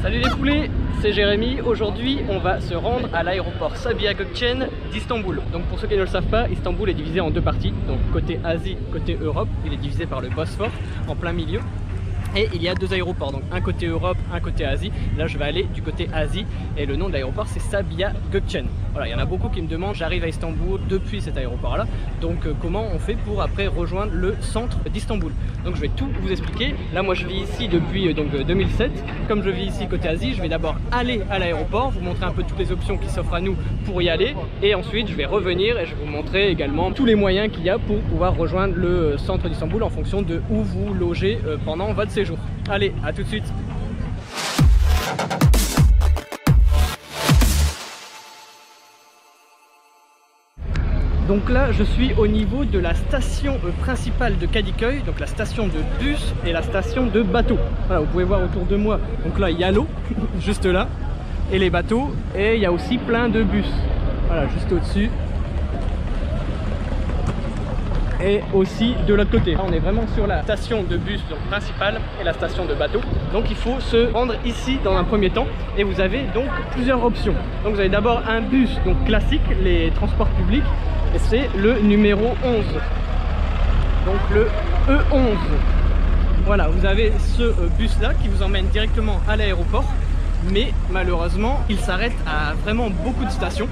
Salut les poulets, c'est Jérémy. Aujourd'hui on va se rendre à l'aéroport Sabiha Gökçen d'Istanbul. Donc pour ceux qui ne le savent pas, Istanbul est divisé en deux parties. Donc côté Asie, côté Europe, il est divisé par le Bosphore en plein milieu. Et il y a deux aéroports, donc un côté Europe, un côté Asie. Là je vais aller du côté Asie et le nom de l'aéroport c'est Sabiha Gökçen. Voilà, il y en a beaucoup qui me demandent, j'arrive à Istanbul depuis cet aéroport là, donc comment on fait pour après rejoindre le centre d'Istanbul. Donc je vais tout vous expliquer. Là moi je vis ici depuis 2007, comme je vis ici côté Asie, je vais d'abord aller à l'aéroport, vous montrer un peu toutes les options qui s'offrent à nous pour y aller, et ensuite je vais revenir et je vais vous montrer également tous les moyens qu'il y a pour pouvoir rejoindre le centre d'Istanbul en fonction de où vous logez pendant votre séjour. Allez, à tout de suite. Donc là je suis au niveau de la station principale de Kadıköy, donc la station de bus et la station de bateau. Voilà, vous pouvez voir autour de moi, donc là il y a l'eau, juste là, et les bateaux, et il y a aussi plein de bus. Voilà, juste au-dessus. Et aussi de l'autre côté. Là, on est vraiment sur la station de bus donc, principale et la station de bateau. Donc il faut se rendre ici dans un premier temps et vous avez donc plusieurs options. Donc vous avez d'abord un bus donc classique, les transports publics, et c'est le numéro 11. Donc le E11. Voilà, vous avez ce bus là qui vous emmène directement à l'aéroport. Mais malheureusement, il s'arrête à vraiment beaucoup de stations.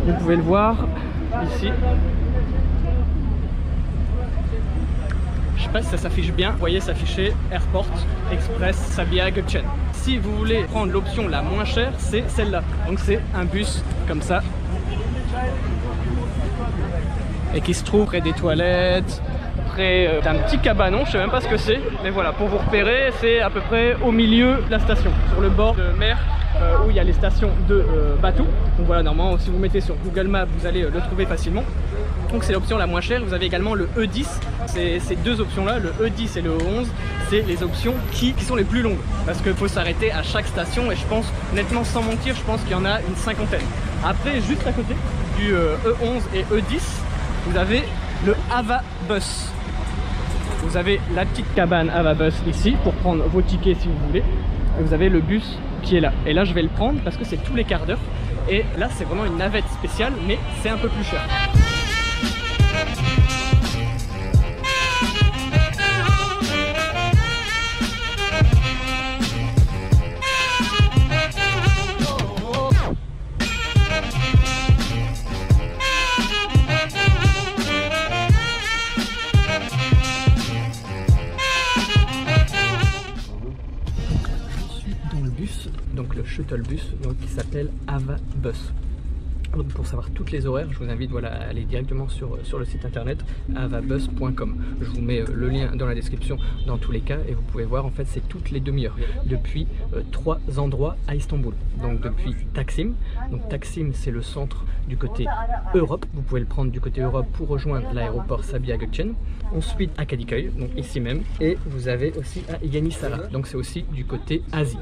Vous pouvez le voir ici. Je sais pas si ça s'affiche bien, vous voyez s'afficher Airport Express Sabiha Gökçen. Si vous voulez prendre l'option la moins chère, c'est celle-là. Donc c'est un bus comme ça. Et qui se trouve près des toilettes, près d'un petit cabanon, je sais même pas ce que c'est. Mais voilà, pour vous repérer, c'est à peu près au milieu de la station, sur le bord de mer. Où il y a les stations de bateau. Donc voilà, normalement si vous mettez sur Google Maps vous allez le trouver facilement. Donc c'est l'option la moins chère. Vous avez également le E10. Ces deux options là, le E10 et le E11, c'est les options qui sont les plus longues, parce qu'il faut s'arrêter à chaque station, et je pense, honnêtement sans mentir, je pense qu'il y en a une cinquantaine. Après, juste à côté du E11 et E10, vous avez le Ava Bus. Vous avez la petite cabane Ava Bus ici pour prendre vos tickets si vous voulez. Et vous avez le bus qui est là. Et là je vais le prendre parce que c'est tous les quarts d'heure. Et là c'est vraiment une navette spéciale, mais c'est un peu plus cher. Donc le shuttle bus donc, qui s'appelle Ava Bus. Donc pour savoir toutes les horaires, je vous invite voilà, à aller directement sur le site internet avabus.com. Je vous mets le lien dans la description dans tous les cas, et vous pouvez voir en fait c'est toutes les demi-heures depuis 3 endroits à Istanbul. Donc depuis Taksim, donc Taksim c'est le centre du côté Europe, vous pouvez le prendre du côté Europe pour rejoindre l'aéroport Sabiha Gökçen. Ensuite à Kadıköy, donc ici même, et vous avez aussi à Yenisara, donc c'est aussi du côté Asie.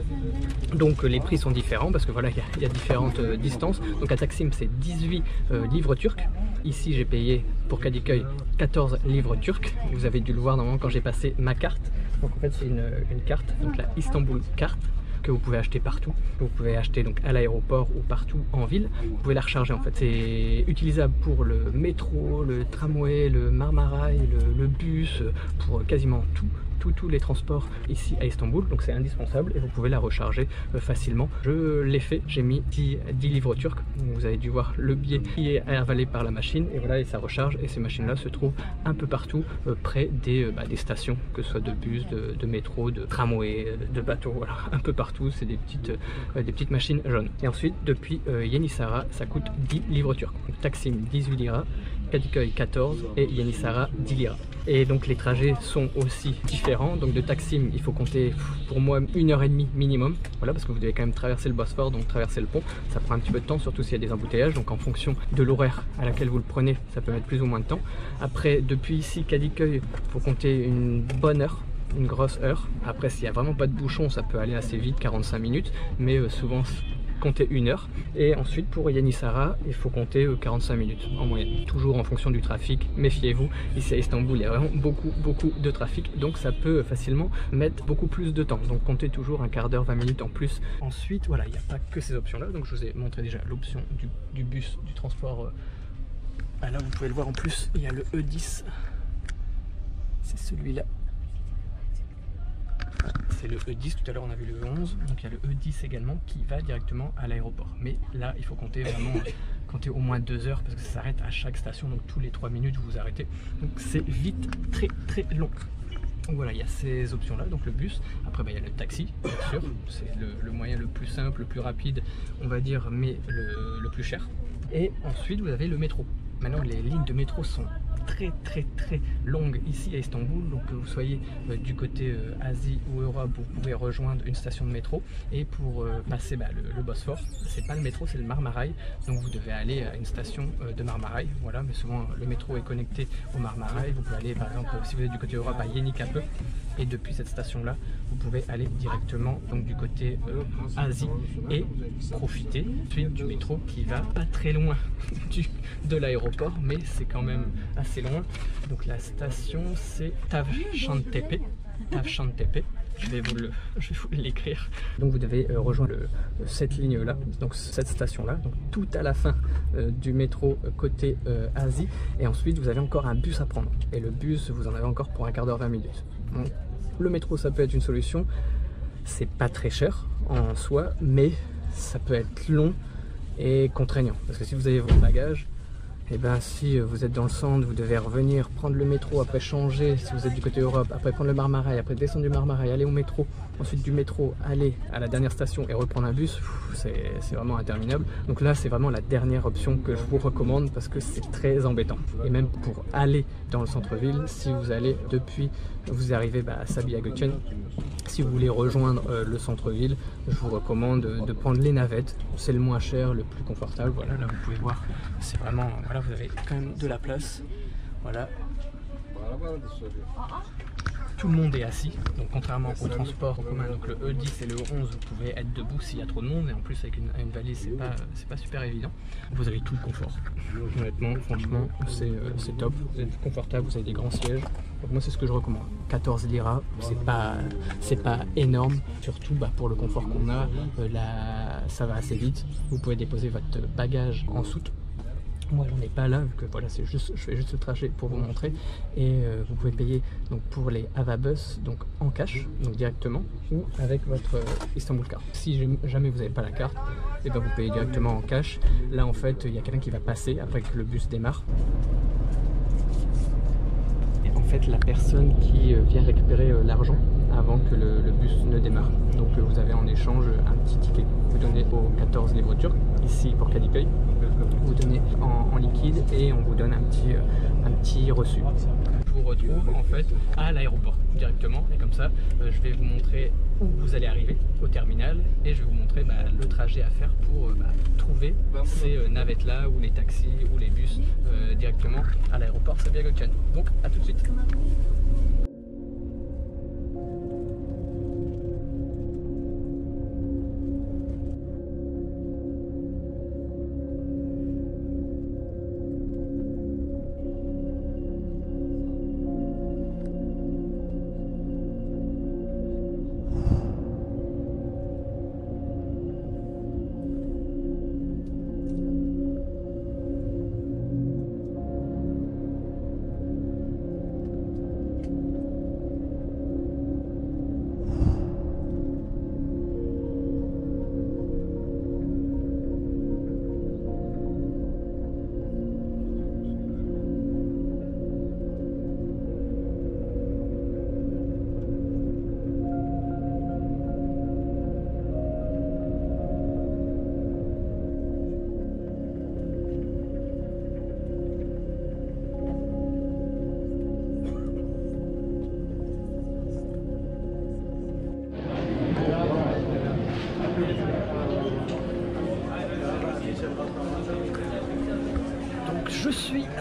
Donc les prix sont différents parce que voilà il y a différentes distances. Donc à Taksim c'est 18 livres turcs. Ici j'ai payé pour Kadıköy 14 livres turcs. Vous avez dû le voir normalement quand j'ai passé ma carte. Donc en fait c'est une carte, donc la Istanbul carte, que vous pouvez acheter partout, que vous pouvez acheter donc à l'aéroport ou partout en ville. Vous pouvez la recharger en fait. C'est utilisable pour le métro, le tramway, le Marmaray, le bus, pour quasiment tous les transports ici à Istanbul. Donc c'est indispensable et vous pouvez la recharger facilement. Je l'ai fait, j'ai mis 10 livres turcs. Vous avez dû voir le billet qui est avalé par la machine, et voilà, et ça recharge. Et ces machines là se trouvent un peu partout près des stations, que ce soit de bus, de métro, de tramway, de bateau, voilà, un peu partout. C'est des petites machines jaunes. Et ensuite depuis Yenisara ça coûte 10 livres turcs. Donc, Taksim 18 lira, Kadıköy 14 et Yenisara 10 lira. Et donc les trajets sont aussi différents. Donc de Taksim il faut compter pour moi 1h30 minimum, voilà, parce que vous devez quand même traverser le Bosphore, donc traverser le pont, ça prend un petit peu de temps, surtout s'il y a des embouteillages. Donc en fonction de l'horaire à laquelle vous le prenez, ça peut mettre plus ou moins de temps. Après depuis ici Kadıköy il faut compter une bonne heure une grosse heure. Après, s'il n'y a vraiment pas de bouchon, ça peut aller assez vite, 45 minutes, mais souvent compter 1 heure. Et ensuite pour Yannisara, il faut compter 45 minutes en moyenne, toujours en fonction du trafic. Méfiez-vous, ici à Istanbul il y a vraiment beaucoup de trafic, donc ça peut facilement mettre beaucoup plus de temps, donc comptez toujours un quart d'heure, 20 minutes en plus. Ensuite voilà, il n'y a pas que ces options là, donc je vous ai montré déjà l'option du bus, du transport. Là vous pouvez le voir, en plus il y a le E10, c'est celui-là. C'est le E10, tout à l'heure on a vu le E11, donc il y a le E10 également qui va directement à l'aéroport. Mais là il faut compter vraiment compter au moins 2 heures parce que ça s'arrête à chaque station, donc tous les 3 minutes vous vous arrêtez. Donc c'est vite très long. Donc voilà, il y a ces options là, donc le bus. Après il y a le taxi, bien sûr, c'est le moyen le plus simple, le plus rapide on va dire, mais le plus cher. Et ensuite vous avez le métro. Maintenant les lignes de métro sont très longue ici à Istanbul, donc que vous soyez du côté Asie ou Europe, vous pouvez rejoindre une station de métro, et pour passer le Bosphore, c'est pas le métro, c'est le Marmaray, donc vous devez aller à une station de Marmaray, voilà, mais souvent le métro est connecté au Marmaray. Vous pouvez aller par exemple, si vous êtes du côté Europe, à Yenikapı, et depuis cette station là vous pouvez aller directement donc du côté Asie et profiter ensuite du métro qui va pas très loin de l'aéroport, mais c'est quand même assez loin. Donc la station c'est Tavşantepe. Je vais vous l'écrire. Donc vous devez rejoindre cette ligne là, donc cette station là, donc tout à la fin du métro côté Asie, et ensuite vous avez encore un bus à prendre, et le bus vous en avez encore pour un quart d'heure, 20 minutes. Donc, le métro ça peut être une solution, c'est pas très cher en soi, mais ça peut être long et contraignant, parce que si vous avez vos bagages, et bien si vous êtes dans le centre, vous devez revenir prendre le métro, après changer si vous êtes du côté Europe, après prendre le Marmaray, après descendre du Marmaray, aller au métro, ensuite du métro aller à la dernière station et reprendre un bus, c'est vraiment interminable. Donc là c'est vraiment la dernière option que je vous recommande parce que c'est très embêtant. Et même pour aller dans le centre-ville, si vous allez depuis, vous arrivez à Sabiha Gökçen, si vous voulez rejoindre le centre-ville, je vous recommande de prendre les navettes, c'est le moins cher, le plus confortable. Voilà, là vous pouvez voir, c'est vraiment, voilà, vous avez quand même de la place, voilà. Tout le monde est assis, donc contrairement au transport en commun, donc le E10 et le E11, vous pouvez être debout s'il y a trop de monde, et en plus avec une valise c'est pas super évident. Vous avez tout le confort, honnêtement, franchement c'est top, vous êtes confortable, vous avez des grands sièges, donc moi c'est ce que je recommande. 14 liras, c'est pas énorme, surtout pour le confort qu'on a, ça va assez vite, vous pouvez déposer votre bagage en soute. Moi j'en ai pas là, vu que voilà, je fais juste le trajet pour vous montrer, et vous pouvez payer donc pour les Avabus donc en cash, donc directement, ou avec votre Istanbul Card. Si jamais vous n'avez pas la carte, et vous payez directement en cash. Là en fait il y a quelqu'un qui va passer après que le bus démarre. Et en fait la personne qui vient récupérer l'argent avant que le bus ne démarre. Donc vous avez en échange un petit ticket. Vous donnez aux 14 livres turcs, ici pour Kadıköy. Vous donnez en liquide et on vous donne un petit reçu. Je vous retrouve en fait à l'aéroport directement, et comme ça je vais vous montrer où vous allez arriver au terminal, et je vais vous montrer le trajet à faire pour trouver ces navettes là ou les taxis ou les bus directement à l'aéroport Sabiha Gökçen. Donc à tout de suite.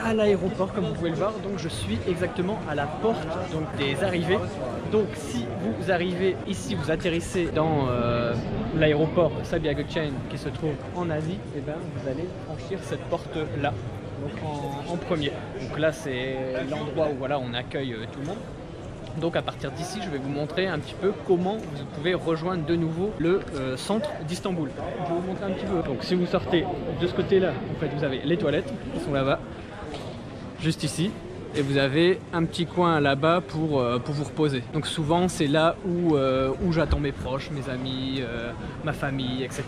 à l'aéroport comme vous pouvez le voir. Donc je suis exactement à la porte donc, des arrivées. Donc si vous arrivez ici, vous atterrissez dans l'aéroport Sabiha Gökçen qui se trouve en Asie, et ben vous allez franchir cette porte là, donc en premier. Donc là c'est l'endroit où voilà, on accueille tout le monde. Donc à partir d'ici, je vais vous montrer un petit peu comment vous pouvez rejoindre de nouveau le centre d'Istanbul. Je vais vous montrer un petit peu. Donc si vous sortez de ce côté-là, en fait, vous avez les toilettes qui sont là-bas, juste ici. Et vous avez un petit coin là-bas pour vous reposer. Donc souvent c'est là où j'attends mes proches, mes amis, ma famille, etc.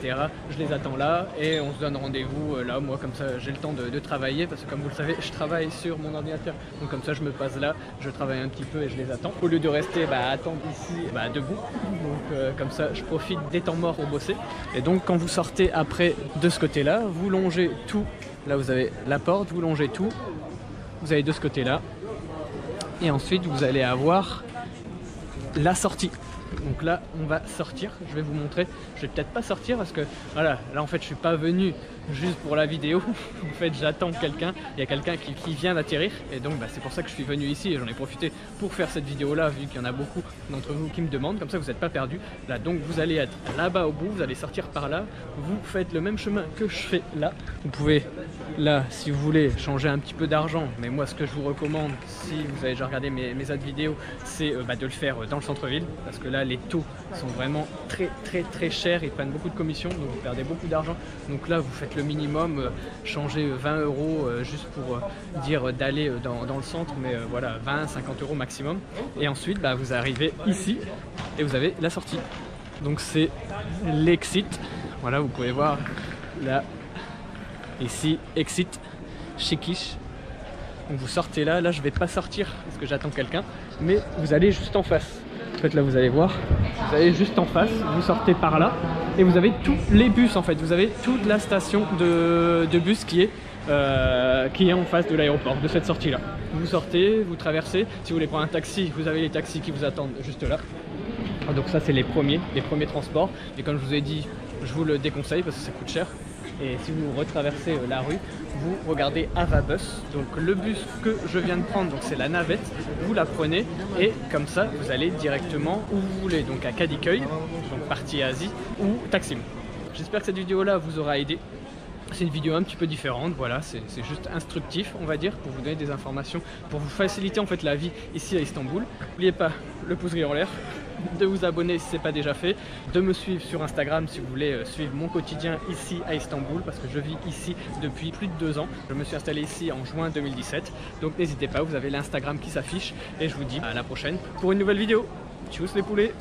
Je les attends là et on se donne rendez-vous là. Moi comme ça j'ai le temps de travailler parce que comme vous le savez je travaille sur mon ordinateur. Donc comme ça je me passe là, je travaille un petit peu et je les attends. Au lieu de rester attendre ici debout. Donc comme ça je profite des temps morts pour bosser. Et donc quand vous sortez après de ce côté-là, vous longez tout. Là vous avez la porte, vous longez tout. Vous allez de ce côté-là et ensuite vous allez avoir la sortie. Donc là on va sortir, je vais vous montrer. Je vais peut-être pas sortir parce que voilà, là en fait je suis pas venu juste pour la vidéo. En fait j'attends quelqu'un, il y a quelqu'un qui vient d'atterrir et donc c'est pour ça que je suis venu ici et j'en ai profité pour faire cette vidéo là vu qu'il y en a beaucoup d'entre vous qui me demandent, comme ça vous n'êtes pas perdu. Là donc vous allez être là-bas au bout, vous allez sortir par là, vous faites le même chemin que je fais là. Vous pouvez là si vous voulez changer un petit peu d'argent, mais moi ce que je vous recommande si vous avez déjà regardé mes autres vidéos, c'est de le faire dans le centre-ville parce que là les taux sont vraiment très chers, ils prennent beaucoup de commissions donc vous perdez beaucoup d'argent. Donc là vous faites le minimum, changer 20 € juste pour dire d'aller dans le centre, mais voilà 20-50 € maximum. Et ensuite vous arrivez ici et vous avez la sortie. Donc c'est l'exit. Voilà, vous pouvez voir là, ici, exit, Çekiş. Donc vous sortez là, je vais pas sortir parce que j'attends quelqu'un, mais vous allez juste en face. En fait là vous allez voir, vous allez juste en face, vous sortez par là et vous avez tous les bus en fait, vous avez toute la station de bus qui est en face de l'aéroport, de cette sortie là. Vous sortez, vous traversez, si vous voulez prendre un taxi, vous avez les taxis qui vous attendent juste là. Donc ça c'est les premiers transports et comme je vous ai dit, je vous le déconseille parce que ça coûte cher. Et si vous retraversez la rue, vous regardez Ava Bus, donc le bus que je viens de prendre, donc c'est la navette, vous la prenez et comme ça vous allez directement où vous voulez, donc à Kadıköy, donc partie Asie, ou Taksim. J'espère que cette vidéo là vous aura aidé. C'est une vidéo un petit peu différente, voilà, c'est juste instructif on va dire, pour vous donner des informations, pour vous faciliter en fait la vie ici à Istanbul. N'oubliez pas le pouce gris en l'air, de vous abonner si ce n'est pas déjà fait, de me suivre sur Instagram si vous voulez suivre mon quotidien ici à Istanbul parce que je vis ici depuis plus de 2 ans. Je me suis installé ici en juin 2017, donc n'hésitez pas, vous avez l'Instagram qui s'affiche et je vous dis à la prochaine pour une nouvelle vidéo. Tchuss les poulets!